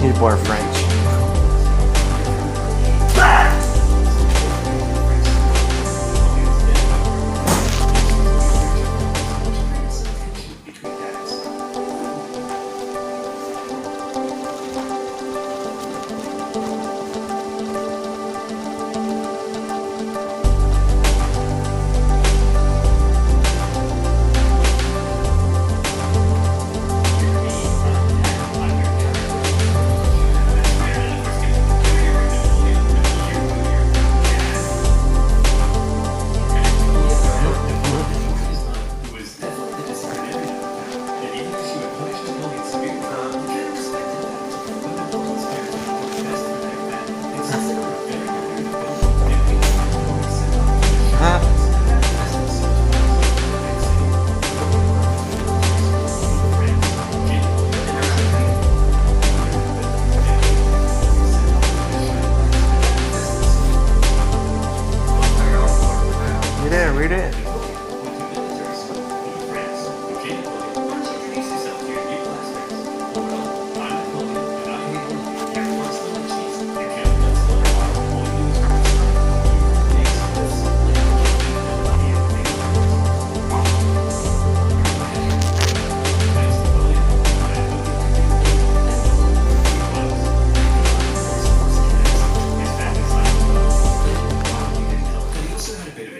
People are French. You didn't read it?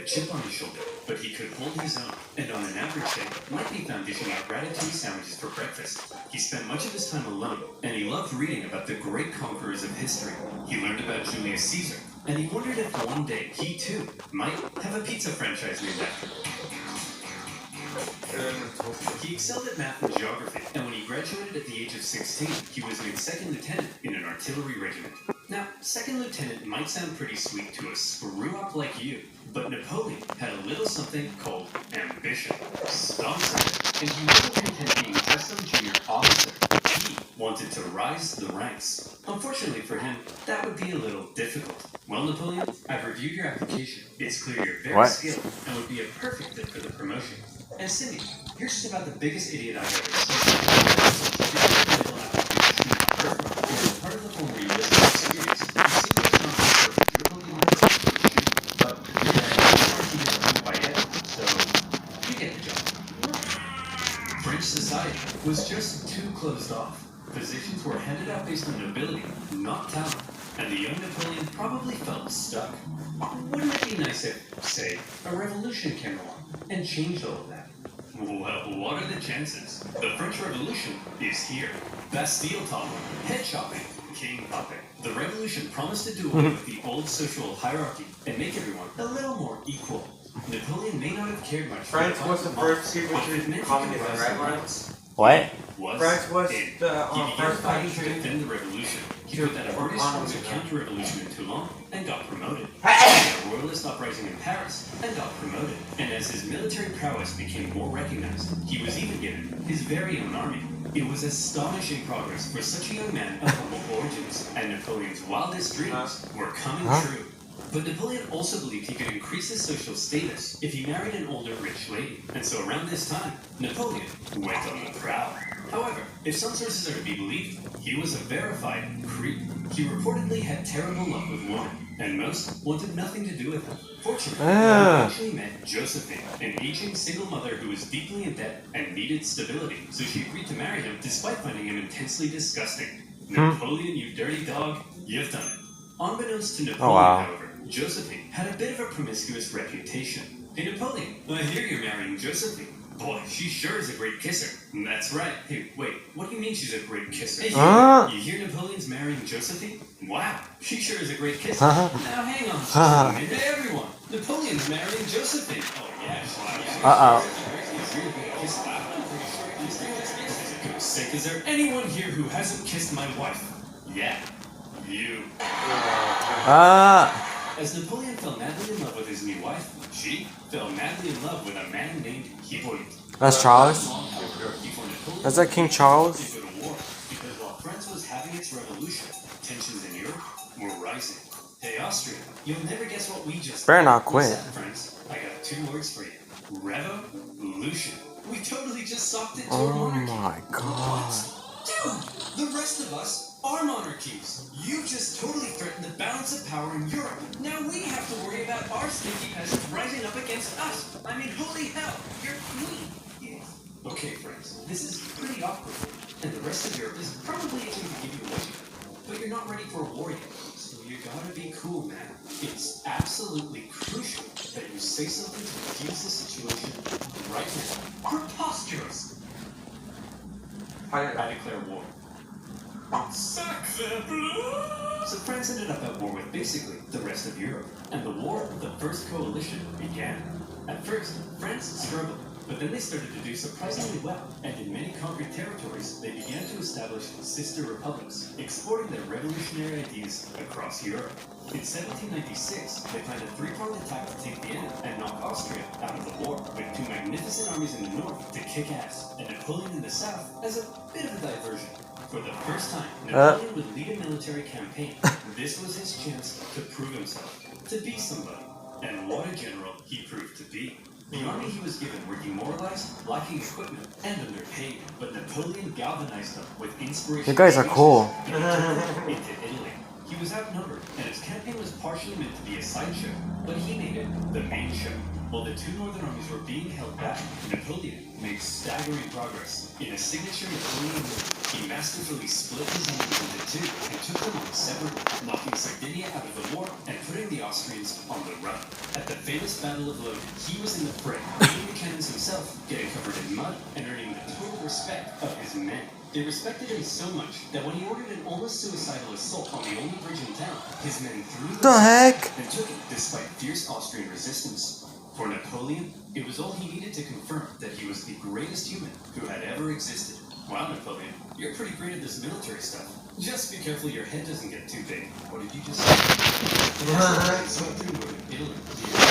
Chip on his shoulder, but he could hold his own, and on an average day, might be found dishing out ratatouille sandwiches for breakfast. He spent much of his time alone, and he loved reading about the great conquerors of history. He learned about Julius Caesar, and he wondered if one day he too might have a pizza franchise named after him. He excelled at math and geography, and when he graduated at the age of 16, he was made second lieutenant in an artillery regiment. Now, second lieutenant might sound pretty sweet to a screw-up like you, but Napoleon had a little something called ambition. Stomach, and he wasn't content being just some junior officer. He wanted to rise the ranks. Unfortunately for him, that would be a little difficult. Well, Napoleon, I've reviewed your application. It's clear you're very skilled and would be a perfect fit for the promotion. And Cindy, here's just about the biggest idiot I've ever seen. Part of the form where you list your experience, you seem to have perfect. You're looking but you're not quite yet, so you get the job. French society was just too closed off. Positions were handed out based on nobility, not talent, and the young Napoleon probably felt stuck. Wouldn't it be nice if, say, a revolution came along and changed all of that? Well, what are the chances? The French Revolution is here. Bastille toppling, head chopping, king popping. The revolution promised to do away with the old social hierarchy and make everyone a little more equal. Napoleon may not have cared much. France was the first country to communism, right, Lawrence? What? France was the first fighting to country defend the revolution. He put that a British formed a counter-revolution in Toulon and got promoted. He had a royalist uprising in Paris and got promoted. And as his military prowess became more recognized, he was even given his very own army. It was astonishing progress for such a young man of humble origins, and Napoleon's wildest dreams were coming true. But Napoleon also believed he could increase his social status if he married an older rich lady. And so around this time, Napoleon went on the prowl. However, if some sources are to be believed, he was a verified creep. He reportedly had terrible luck with women, and most wanted nothing to do with him. Fortunately, he eventually met Josephine, an aging single mother who was deeply in debt and needed stability, so she agreed to marry him despite finding him intensely disgusting. Napoleon, you dirty dog, you've done it. Unbeknownst to Napoleon, however, Josephine had a bit of a promiscuous reputation. Hey Napoleon, I hear you're marrying Josephine. Boy, she sure is a great kisser. That's right. Hey, wait, what do you mean she's a great kisser? Hey, you hear Napoleon's marrying Josephine? Wow, she sure is a great kisser. Now hang on. Hey everyone, Napoleon's marrying Josephine. Oh yeah, Sick. Is there anyone here who hasn't kissed my wife? Yeah, you. As Napoleon fell madly in love with his new wife, she fell madly in love with a man named Hippolyte. That's Charles? Is that King Charles? Because while France was having its revolution, tensions in Europe were rising. Hey Austria, you'll never guess what we just better not quit. France, I got 2 words for you. Revolution. We totally just socked it to Oh a monarchy. my god. What? Dude, the rest of us our monarchies. You just totally threatened the balance of power in Europe. Now we have to worry about our stinky peasants rising up against us. I mean, holy hell, you're queen. Yeah. Okay, friends, this is pretty awkward. And the rest of Europe is probably itching to give you a win. But you're not ready for a war yet. So you gotta be cool, man. It's absolutely crucial that you say something to defuse the situation right now. Preposterous! I declare war. Sacre bleu! So France ended up at war with basically the rest of Europe, and the War of the First Coalition began. At first, France struggled, but then they started to do surprisingly well, and in many conquered territories, they began to establish sister republics, exporting their revolutionary ideas across Europe. In 1796, they planned a three-pronged attack to take Vienna and knock Austria out of the war, with two magnificent armies in the north to kick ass, and Napoleon in the south as a bit of a diversion. For the first time, Napoleon would lead a military campaign. This was his chance to prove himself, to be somebody. And what a general he proved to be. The army he was given were demoralized, lacking equipment, and underpaid. But Napoleon galvanized them with inspiration. You guys are cool. Into Italy. He was outnumbered, and his campaign was partially meant to be a sideshow, but he made it the main show. While the two northern armies were being held back, Napoleon made staggering progress. In a signature Napoleon move, he masterfully split his armies into two and took them on separately, knocking Sardinia out of the war and putting the Austrians on the run. At the famous Battle of Lodi, he was in the fray, leading the cannons himself, getting covered in mud, and earning the total respect of his men. They respected him so much that when he ordered an almost suicidal assault on the only bridge in town, his men threw The heck? and took it despite fierce Austrian resistance. For Napoleon, it was all he needed to confirm that he was the greatest human who had ever existed. Wow, Napoleon, you're pretty great at this military stuff. Just be careful your head doesn't get too big. What did you just say? Italy.